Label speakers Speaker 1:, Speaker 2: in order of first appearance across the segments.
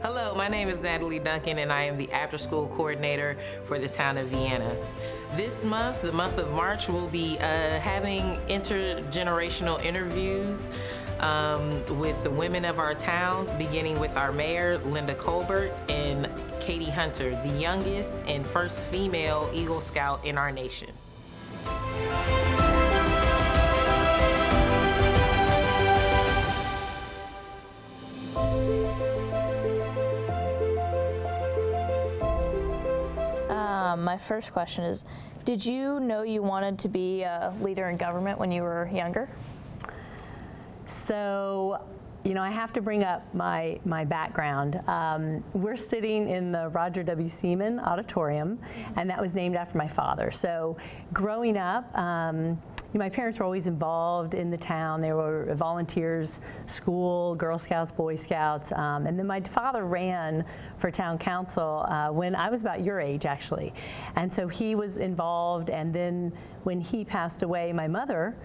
Speaker 1: Hello, my name is Natalie Duncan, and I am the after-school coordinator for the town of Vienna. This month, the month of March, we'll be having intergenerational interviews with the women of our town, beginning with our mayor, Linda Colbert, and Katie Hunter, the youngest and first female Eagle Scout in our nation.
Speaker 2: My first question is, did you know you wanted to be a leader in government when you were younger?
Speaker 3: So, I have to bring up my background. We're sitting in the Roger W. Seaman Auditorium, and that was named after my father. So, growing up, my parents were always involved in the town. They were volunteers, school, Girl Scouts, Boy Scouts, and then my father ran for town council when I was about your age, actually. And so he was involved, and then when he passed away, my mother,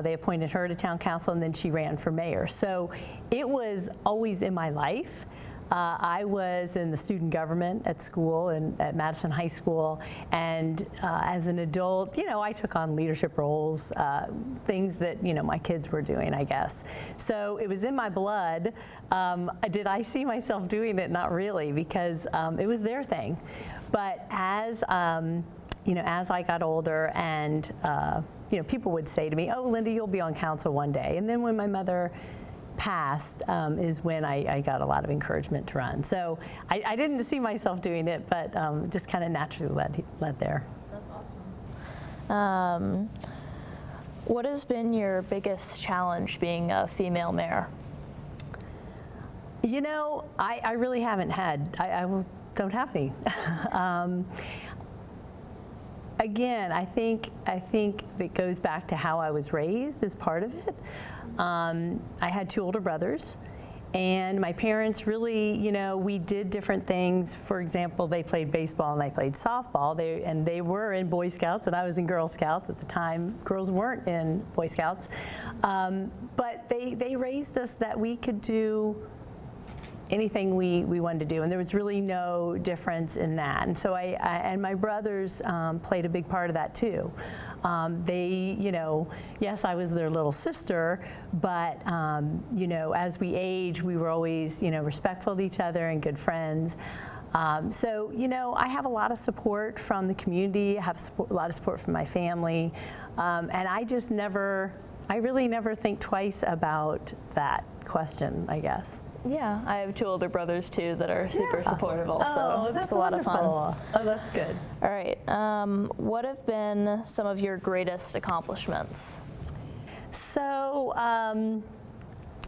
Speaker 3: they appointed her to town council, and then she ran for mayor. So it was always in my life. I was in the student government at school and at Madison High School, and as an adult, I took on leadership roles, things that my kids were doing, I guess. So it was in my blood. Did I see myself doing it? Not really, because it was their thing. But as as I got older, and people would say to me, "Oh, Linda, you'll be on council one day." And then when my mother passed is when I got a lot of encouragement to run. So I didn't see myself doing it, but just kind of naturally led there.
Speaker 2: That's awesome. What has been your biggest challenge being a female mayor?
Speaker 3: I really haven't had, I don't have any. Again, I think it goes back to how I was raised as part of it. I had two older brothers, and my parents really, we did different things. For example, they played baseball and I played softball. They were in Boy Scouts and I was in Girl Scouts at the time. Girls weren't in Boy Scouts, but they raised us that we could do anything we wanted to do, and there was really no difference in that. And so and my brothers played a big part of that too. They, yes, I was their little sister, but as we aged, we were always, respectful of each other and good friends. So, I have a lot of support from the community. I have a lot of support from my family, and I really never think twice about that question, I guess.
Speaker 2: Yeah, I have two older brothers too that are super supportive also.
Speaker 3: That's
Speaker 2: it's a lot of fun.
Speaker 3: Oh, that's good.
Speaker 2: All right, what have been some of your greatest accomplishments?
Speaker 3: So,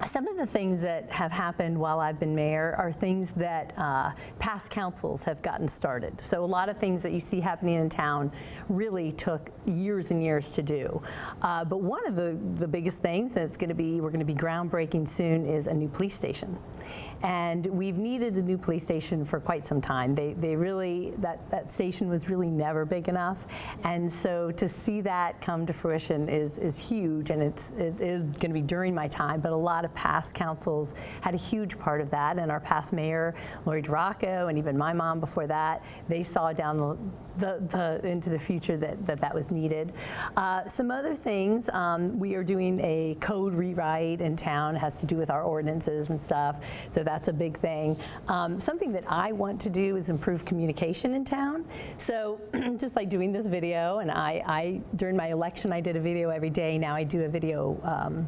Speaker 3: some of the things that have happened while I've been mayor are things that past councils have gotten started. So a lot of things that you see happening in town really took years and years to do. But one of the biggest things, and we're going to be groundbreaking soon, is a new police station. And we've needed a new police station for quite some time. They really, that station was really never big enough. And so to see that come to fruition is huge, and it is going to be during my time, but a lot of past councils had a huge part of that, and our past mayor, Lori DeRocco, and even my mom before that, they saw down into the future that was needed. Some other things, we are doing a code rewrite in town. It has to do with our ordinances and stuff, so that's a big thing. Something that I want to do is improve communication in town. So just like doing this video, and I during my election I did a video every day. Now I do a video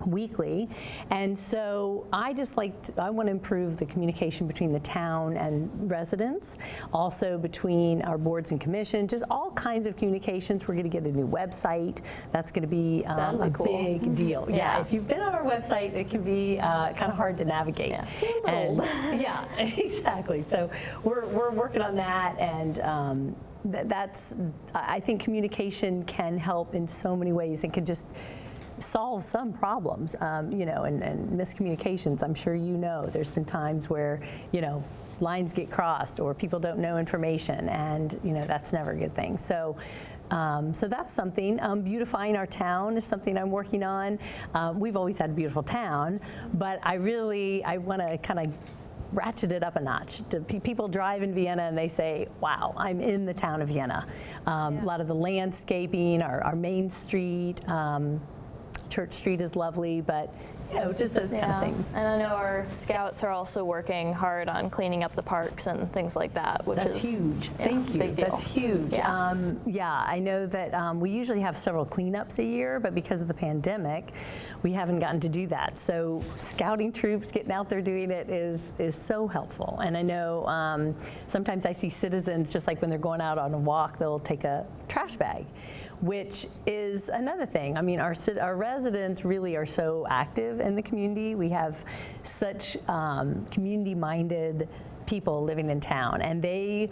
Speaker 3: weekly, and so I want to improve the communication between the town and residents, also between our boards and commissions, just all kinds of communications. We're going to get a new website. That's going to be a cool. Big deal. Yeah, if you've been on our website, it can be kind of hard to navigate.
Speaker 2: Yeah, it's a little old.
Speaker 3: Yeah, exactly. So we're working on that, and I think communication can help in so many ways and can just solve some problems, and miscommunications. I'm sure there's been times where, lines get crossed or people don't know information, and, that's never a good thing. So that's something. Beautifying our town is something I'm working on. We've always had a beautiful town, but I want to kind of ratchet it up a notch. People drive in Vienna and they say, wow, I'm in the town of Vienna. A lot of the landscaping, our main street, Church Street is lovely, but just those kind of things.
Speaker 2: And I know our scouts are also working hard on cleaning up the parks and things like that, which
Speaker 3: That's
Speaker 2: is
Speaker 3: huge. Thank you.
Speaker 2: big deal.
Speaker 3: That's huge.
Speaker 2: Yeah.
Speaker 3: I know that we usually have several cleanups a year, but because of the pandemic, we haven't gotten to do that. So scouting troops getting out there doing it is so helpful. And I know sometimes I see citizens, just like when they're going out on a walk, they'll take a trash bag, which is another thing. I mean, our residents really are so active in the community. We have such community-minded people living in town, and they,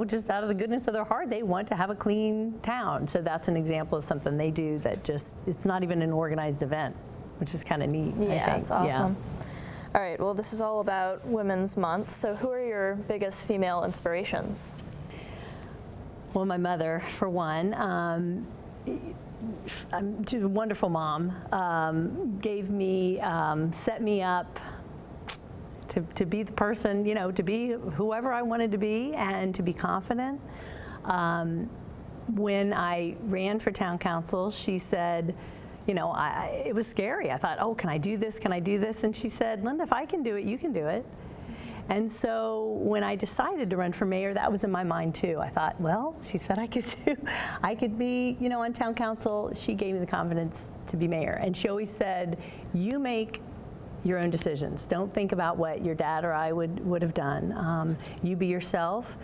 Speaker 3: just out of the goodness of their heart, they want to have a clean town. So that's an example of something they do that it's not even an organized event, which is kind of neat, I think.
Speaker 2: That's awesome. Yeah. All right, well, this is all about Women's Month. So who are your biggest female inspirations?
Speaker 3: Well, my mother, for one. She's a wonderful mom. Set me up to be the person, to be whoever I wanted to be and to be confident. When I ran for town council, she said, it was scary. I thought, oh, can I do this? Can I do this? And she said, Linda, if I can do it, you can do it. And so when I decided to run for mayor, that was in my mind too. I thought, well, she said I could be, on town council. She gave me the confidence to be mayor. And she always said, you make your own decisions. Don't think about what your dad or I would have done. You be yourself.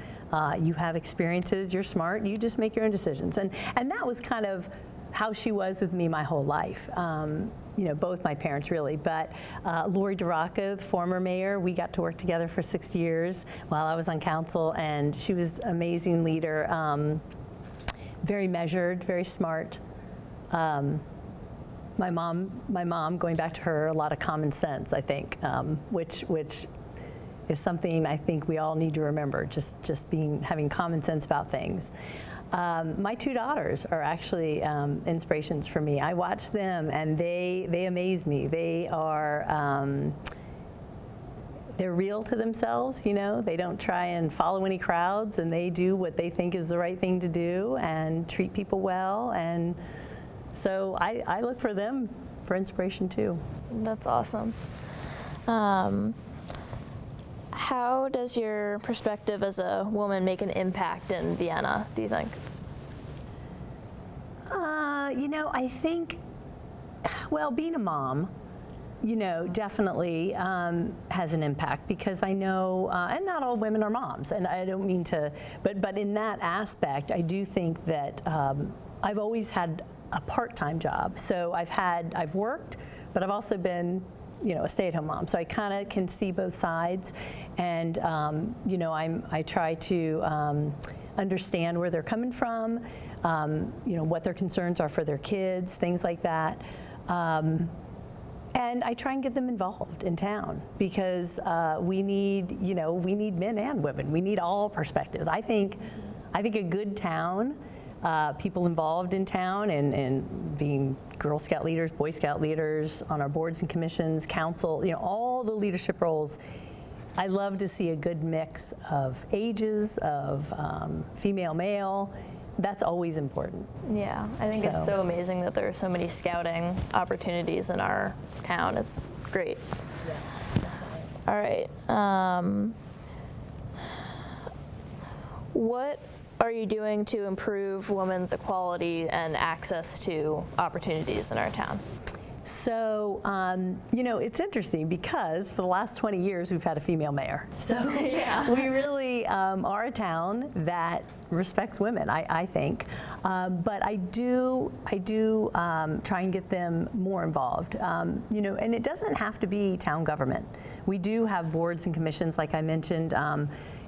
Speaker 3: You have experiences. You're smart. You just make your own decisions. And that was kind of how she was with me my whole life. Both my parents really, but Lori DeRocco, the former mayor, we got to work together for 6 years while I was on council, and she was an amazing leader, very measured, very smart. My mom, going back to her, a lot of common sense, I think, which is something I think we all need to remember, just having common sense about things. My two daughters are actually inspirations for me. I watch them and they amaze me. They are, they're real to themselves, They don't try and follow any crowds, and they do what they think is the right thing to do and treat people well. And so I look for them for inspiration too.
Speaker 2: That's awesome. How does your perspective as a woman make an impact in Vienna, do you think?
Speaker 3: I think, being a mom, definitely has an impact, because I know, and not all women are moms, and I don't mean to, but in that aspect, I do think that I've always had a part-time job. So I've worked, but I've also been a stay-at-home mom. So I kind of can see both sides, and I try to understand where they're coming from, what their concerns are for their kids, things like that. And I try and get them involved in town, because we need men and women. We need all perspectives. I think a good town, people involved in town and being Girl Scout leaders, Boy Scout leaders, on our boards and commissions, council, all the leadership roles. I love to see a good mix of ages, of female, male. That's always important.
Speaker 2: Yeah, I think it's so amazing that there are so many scouting opportunities in our town. It's great.
Speaker 3: Yeah, definitely.
Speaker 2: All right. What are you doing to improve women's equality and access to opportunities in our town?
Speaker 3: So, it's interesting, because for the last 20 years we've had a female mayor. So we really are a town that respects women, I think. But I do try and get them more involved. And it doesn't have to be town government. We do have boards and commissions, like I mentioned.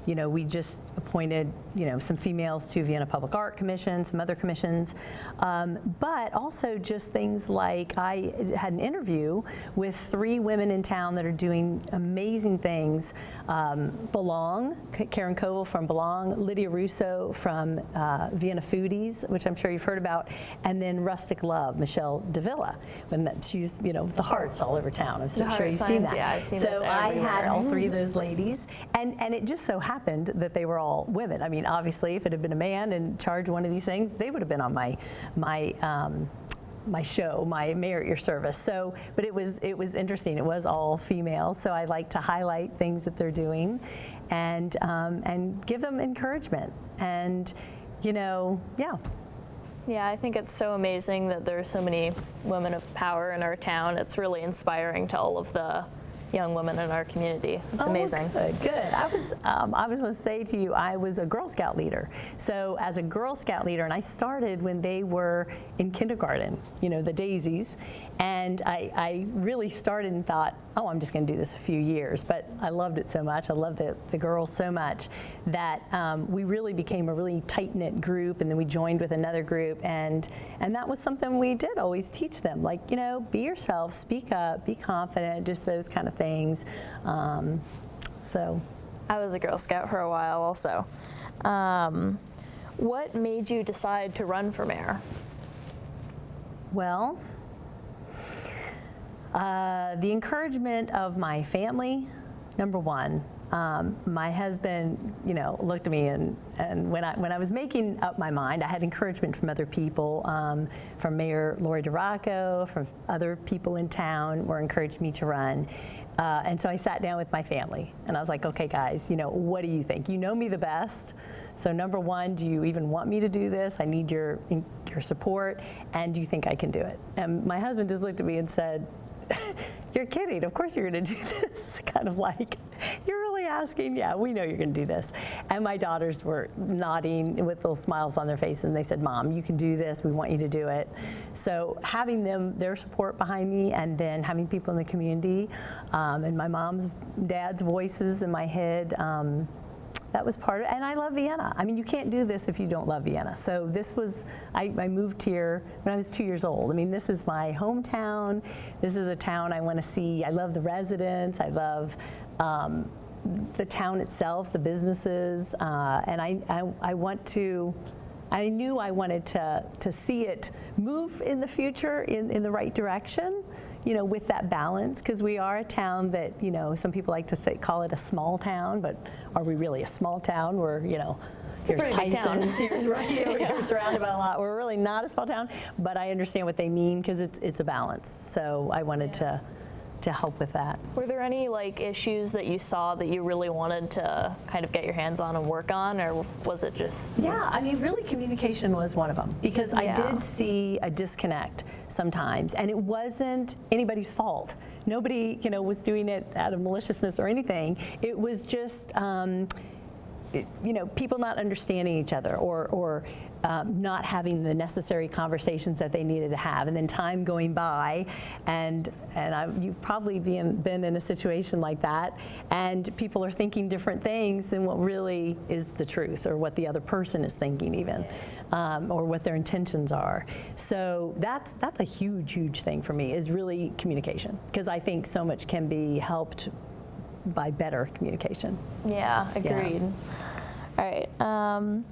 Speaker 3: We just appointed, some females to Vienna Public Art Commission, some other commissions, but also just things like I had an interview with 3 women in town that are doing amazing things. Belong, Karen Koval from Belong, Lydia Russo from Vienna Foodies, which I'm sure you've heard about, and then Rustic Love, Michelle Davila. She's, the hearts all over town. I'm sure you've seen that.
Speaker 2: Yeah, I've seen
Speaker 3: so
Speaker 2: those
Speaker 3: I
Speaker 2: everywhere.
Speaker 3: had all 3 of those ladies, and it just so happened that they were all women. I mean, obviously, if it had been a man in charge of one of these things, they would have been on my show, my Mayor at Your Service. So, but it was interesting. It was all females, so I like to highlight things that they're doing, and give them encouragement. And yeah.
Speaker 2: Yeah, I think it's so amazing that there are so many women of power in our town. It's really inspiring to all of the young women in our community. It's amazing.
Speaker 3: Good. I was going to say to you, I was a Girl Scout leader. So as a Girl Scout leader, and I started when they were in kindergarten, the daisies, and I really started and thought, oh, I'm just going to do this a few years. But I loved it so much. I loved the girls so much that we really became a really tight-knit group, and then we joined with another group, and that was something we did always teach them, like, be yourself, speak up, be confident, just those kind of things. So
Speaker 2: I was a Girl Scout for a while also. What made you decide to run for mayor?
Speaker 3: Well, the encouragement of my family, number one. My husband, looked at me, and when I was making up my mind, I had encouragement from other people, from Mayor Lori DeRocco, from other people in town were encouraging me to run. And so I sat down with my family, and I was like, okay, guys, what do you think? You know me the best. So number one, do you even want me to do this? I need your support, and do you think I can do it? And my husband just looked at me and said, you're kidding. Of course you're going to do this. Kind of like, you're really asking? Yeah, we know you're going to do this. And my daughters were nodding with little smiles on their faces, and they said, Mom, you can do this. We want you to do it. So having their support behind me, and then having people in the community, and my mom's, dad's voices in my head, that was part of it. And I love Vienna. I mean, you can't do this if you don't love Vienna. So this was, I moved here when I was 2 years old. I mean, this is my hometown. This is a town I want to see. I love the residents. I love the town itself, the businesses. And I knew I wanted to see it move in the future in the right direction. With that balance, because we are a town that, some people like to call it a small town, but are we really a small town? We're, here's Tyson's, you're surrounded by a lot. We're really not a small town, but I understand what they mean, because it's a balance. So I wanted to help with that.
Speaker 2: Were there any issues that you saw that you really wanted to kind of get your hands on and work on, or was it just?
Speaker 3: Yeah, I mean, really communication was one of them, because I did see a disconnect sometimes, and it wasn't anybody's fault. Nobody, was doing it out of maliciousness or anything. It was just, people not understanding each other, or not having the necessary conversations that they needed to have, and then time going by, and you've probably been in a situation like that, and people are thinking different things than what really is the truth, or what the other person is thinking even, or what their intentions are. So that's a huge thing for me, is really communication, because I think so much can be helped by better communication.
Speaker 2: Yeah, agreed. Yeah. All right.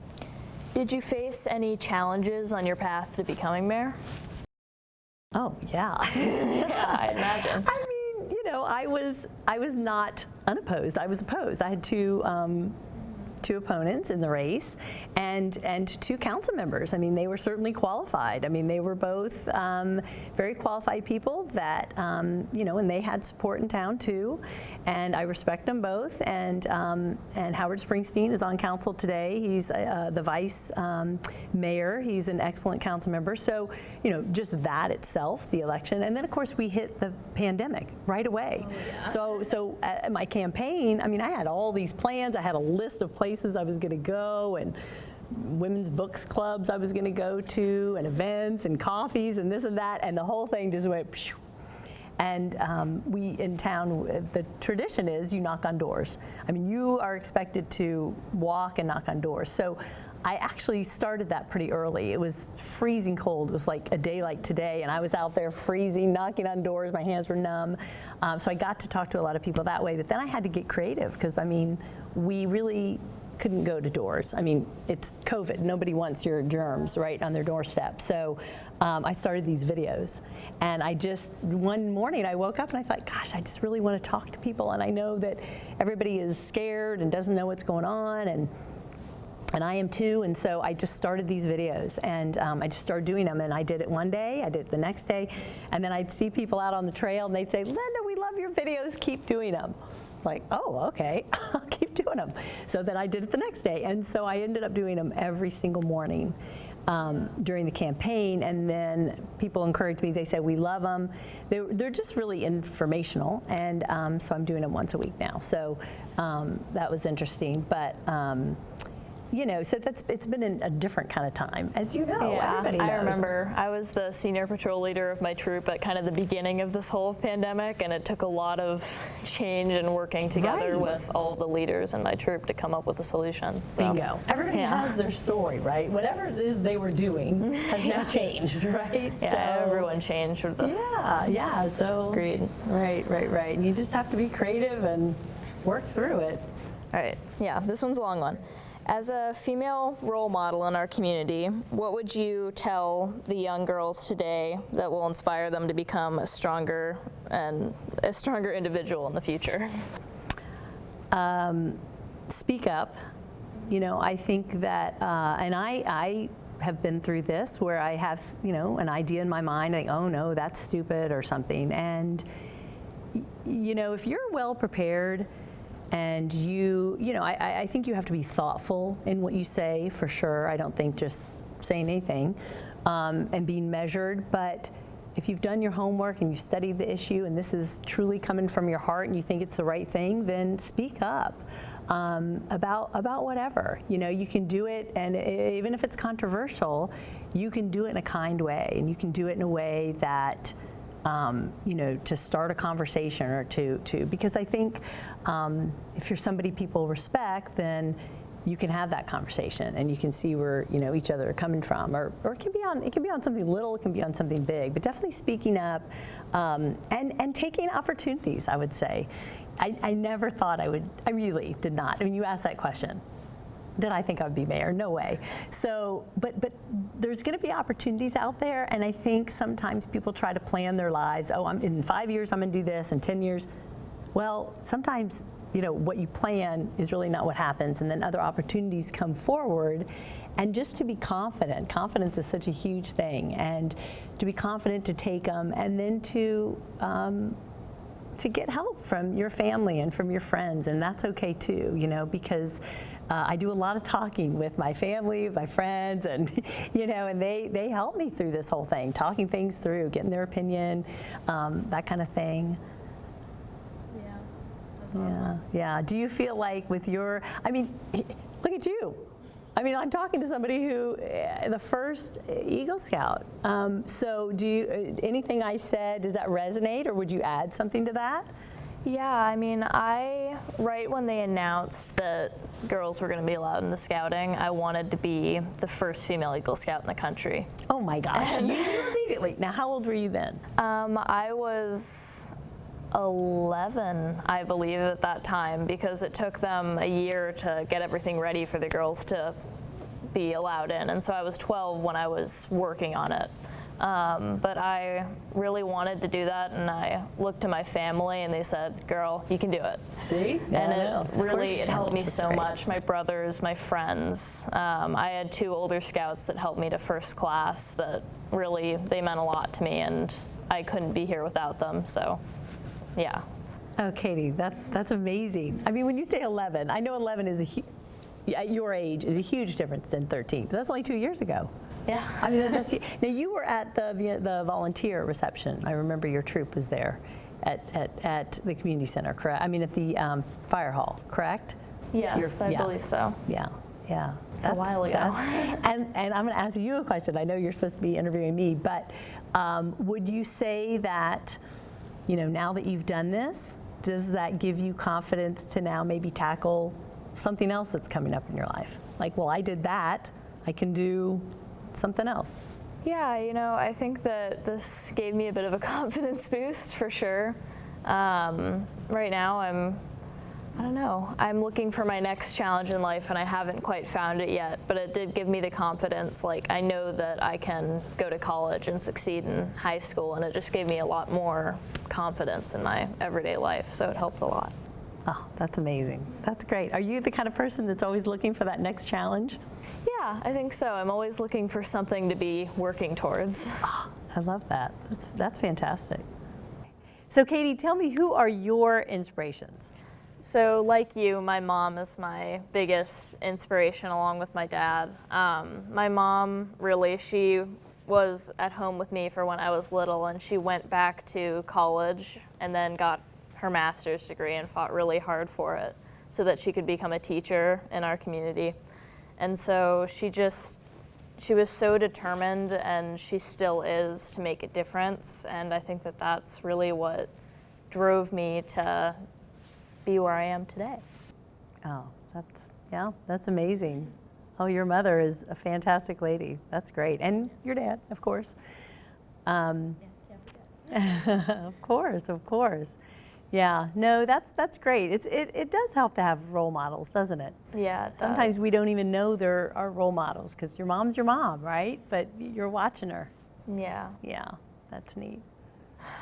Speaker 2: Did you face any challenges on your path to becoming mayor?
Speaker 3: Oh, yeah.
Speaker 2: Yeah, I imagine.
Speaker 3: I mean, I was not unopposed. I was opposed. I had two opponents in the race, and 2 council members. I mean, they were certainly qualified. I mean, they were both very qualified people that, and they had support in town too. And I respect them both. And Howard Springsteen is on council today. He's the vice mayor. He's an excellent council member. So, just that itself, the election. And then, of course, we hit the pandemic right away. Oh, yeah. So at my campaign, I mean, I had all these plans. I had a list of places I was going to go, and women's books clubs I was going to go to, and events and coffees and this and that. And the whole thing just went, phew. And we in town, the tradition is you knock on doors. I mean, you are expected to walk and knock on doors. So I actually started that pretty early. It was freezing cold. It was like a day like today, and I was out there freezing, knocking on doors. My hands were numb. So I got to talk to a lot of people that way. But then I had to get creative because, I mean, we really couldn't go to doors. I mean, it's COVID. Nobody wants your germs right on their doorstep. So I started these videos. And one morning I woke up and I thought, gosh, I just really want to talk to people. And I know that everybody is scared and doesn't know what's going on. And I am too, and so I just started these videos, and I just started doing them, and I did it one day, I did it the next day, and then I'd see people out on the trail, and they'd say, Linda, we love your videos, keep doing them. Like, oh, okay, I'll keep doing them. So then I did it the next day, and so I ended up doing them every single morning during the campaign, and then people encouraged me, they said, we love them. They're just really informational, and so I'm doing them once a week now. So that was interesting, but you know, so it's been a different kind of time, as you know.
Speaker 2: Yeah,
Speaker 3: everybody knows.
Speaker 2: I remember I was the senior patrol leader of my troop at kind of the beginning of this whole pandemic, and it took a lot of change and working together with all the leaders in my troop to come up with a solution. So,
Speaker 3: bingo. Everybody has their story, right? Whatever it is they were doing has now changed, right?
Speaker 2: Yeah, so, everyone changed for this.
Speaker 3: Yeah, so.
Speaker 2: Agreed.
Speaker 3: Right. And you just have to be creative and work through it.
Speaker 2: All right, yeah, this one's a long one. As a female role model in our community, what would you tell the young girls today that will inspire them to become a stronger individual in the future?
Speaker 3: Speak up. You know, I think that, and I have been through this where I have, you know, an idea in my mind, like, oh no, that's stupid or something. And, you know, if you're well prepared, and you know, I think you have to be thoughtful in what you say, for sure. I don't think just saying anything and being measured. But if you've done your homework and you've studied the issue and this is truly coming from your heart and you think it's the right thing, then speak up about whatever. You know, you can do it, and even if it's controversial, you can do it in a kind way, and you can do it in a way that you know, to start a conversation or to because I think if you're somebody people respect, then you can have that conversation and you can see where, you know, each other are coming from, or it can be on something little, it can be on something big, but definitely speaking up and taking opportunities. I would say, I never thought I really did not. I mean, you asked that question. Did I think I would be mayor? No way. So, but there's going to be opportunities out there, and I think sometimes people try to plan their lives. Oh, in 5 years I'm going to do this, in 10 years. Well, sometimes, you know, what you plan is really not what happens, and then other opportunities come forward. And just to be confident. Confidence is such a huge thing, and to be confident to take them, and then to get help from your family and from your friends, and that's okay too, you know, because I do a lot of talking with my family, my friends, and you know, and they help me through this whole thing, talking things through, getting their opinion, that kind of thing.
Speaker 2: Yeah, that's awesome.
Speaker 3: Yeah. Do you feel like with your, I mean, look at you. I mean, I'm talking to somebody who, the first Eagle Scout. So do you, anything I said, does that resonate, or would you add something to that?
Speaker 2: Yeah, I mean, right when they announced that girls were going to be allowed in the scouting, I wanted to be the first female Eagle Scout in the country.
Speaker 3: Oh my gosh, and you knew immediately. Now, how old were you then?
Speaker 2: I was 11, I believe, at that time, because it took them a year to get everything ready for the girls to be allowed in, and so I was 12 when I was working on it. But I really wanted to do that, and I looked to my family, and they said, "Girl, you can do it."
Speaker 3: See,
Speaker 2: and it helped me so much. My brothers, my friends. I had 2 older scouts that helped me to first class. That really, they meant a lot to me, and I couldn't be here without them. So, yeah.
Speaker 3: Oh, Katie, that's amazing. I mean, when you say 11, I know 11 is at your age is a huge difference than 13, but that's only 2 years ago.
Speaker 2: Yeah.
Speaker 3: I mean, now you were at the volunteer reception. I remember your troop was there at the community center, correct? I mean, at the fire hall, correct?
Speaker 2: Yes, I believe so.
Speaker 3: Yeah.
Speaker 2: It's a while ago.
Speaker 3: And I'm going to ask you a question. I know you're supposed to be interviewing me, but would you say that now that you've done this, does that give you confidence to now maybe tackle something else that's coming up in your life? Like, well, I did that, I can do something else.
Speaker 2: Yeah, I think that this gave me a bit of a confidence boost for sure. Right now I don't know, I'm looking for my next challenge in life and I haven't quite found it yet, but it did give me the confidence. Like, I know that I can go to college and succeed in high school, and it just gave me a lot more confidence in my everyday life, so it helped a lot.
Speaker 3: Oh, that's amazing. That's great. Are you the kind of person that's always looking for that next challenge?
Speaker 2: Yeah, I think so. I'm always looking for something to be working towards.
Speaker 3: Oh, I love that. That's fantastic. So Katie, tell me, who are your inspirations?
Speaker 2: So like you, my mom is my biggest inspiration along with my dad. My mom, really, she was at home with me for when I was little, and she went back to college and then got her master's degree and fought really hard for it so that she could become a teacher in our community. And so she was so determined, and she still is, to make a difference. And I think that that's really what drove me to be where I am today.
Speaker 3: Oh, that's amazing. Oh, your mother is a fantastic lady. That's great. And your dad, of course. Of course. Yeah, no, that's great. It does help to have role models, doesn't it?
Speaker 2: Yeah, it does.
Speaker 3: Sometimes we don't even know there are role models because your mom's your mom, right? But you're watching her.
Speaker 2: Yeah.
Speaker 3: Yeah, that's neat.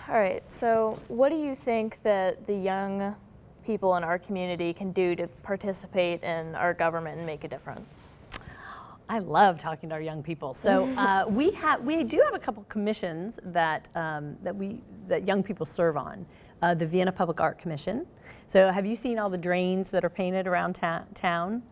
Speaker 2: All right, so what do you think that the young people in our community can do to participate in our government and make a difference?
Speaker 3: I love talking to our young people. So we do have a couple commissions that young people serve on. The Vienna Public Art Commission. So have you seen all the drains that are painted around town?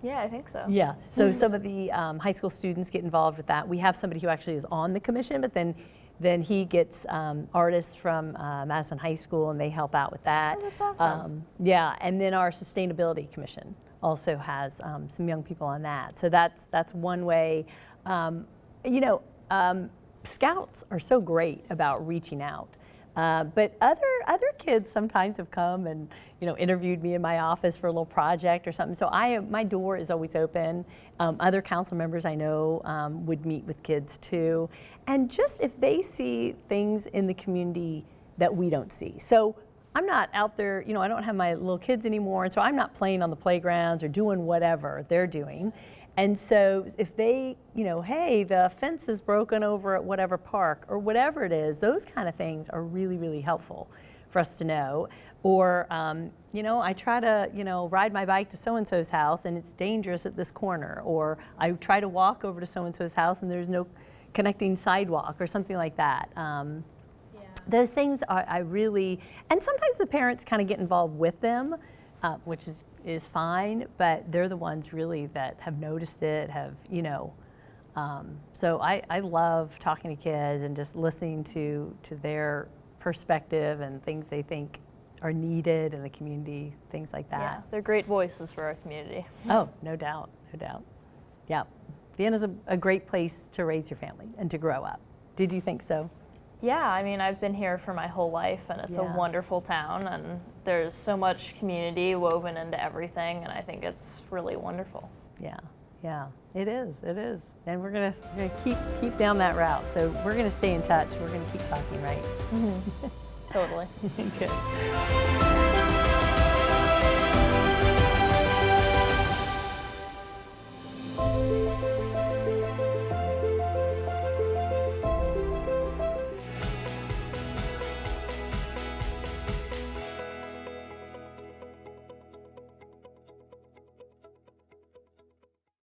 Speaker 2: Yeah, I think so.
Speaker 3: Yeah. So some of the high school students get involved with that. We have somebody who actually is on the commission, but then he gets artists from Madison High School, and they help out with that.
Speaker 2: Oh, that's awesome.
Speaker 3: Yeah, and then our Sustainability Commission also has some young people on that. So that's one way. Scouts are so great about reaching out. But other kids sometimes have come and interviewed me in my office for a little project or something. So my door is always open. Other council members I know would meet with kids too, and just if they see things in the community that we don't see. So I'm not out there. I don't have my little kids anymore, and so I'm not playing on the playgrounds or doing whatever they're doing. And so if they, hey, the fence is broken over at whatever park or whatever it is, those kind of things are really, really helpful for us to know. Or, I try to, ride my bike to so-and-so's house and it's dangerous at this corner. Or I try to walk over to so-and-so's house and there's no connecting sidewalk or something like that. Those things I really, and sometimes the parents kind of get involved with them, which is fine, but they're the ones really that have noticed it, so I love talking to kids and just listening to their perspective and things they think are needed in the community, things like that.
Speaker 2: Yeah, they're great voices for our community.
Speaker 3: Oh, no doubt. Yeah, Vienna's a great place to raise your family and to grow up. Did you think so?
Speaker 2: Yeah, I mean, I've been here for my whole life, and it's a wonderful town, and there's so much community woven into everything, and I think it's really wonderful.
Speaker 3: Yeah, it is, and we're gonna keep down that route. So we're gonna stay in touch. We're gonna keep talking, right?
Speaker 2: Totally.
Speaker 3: Good.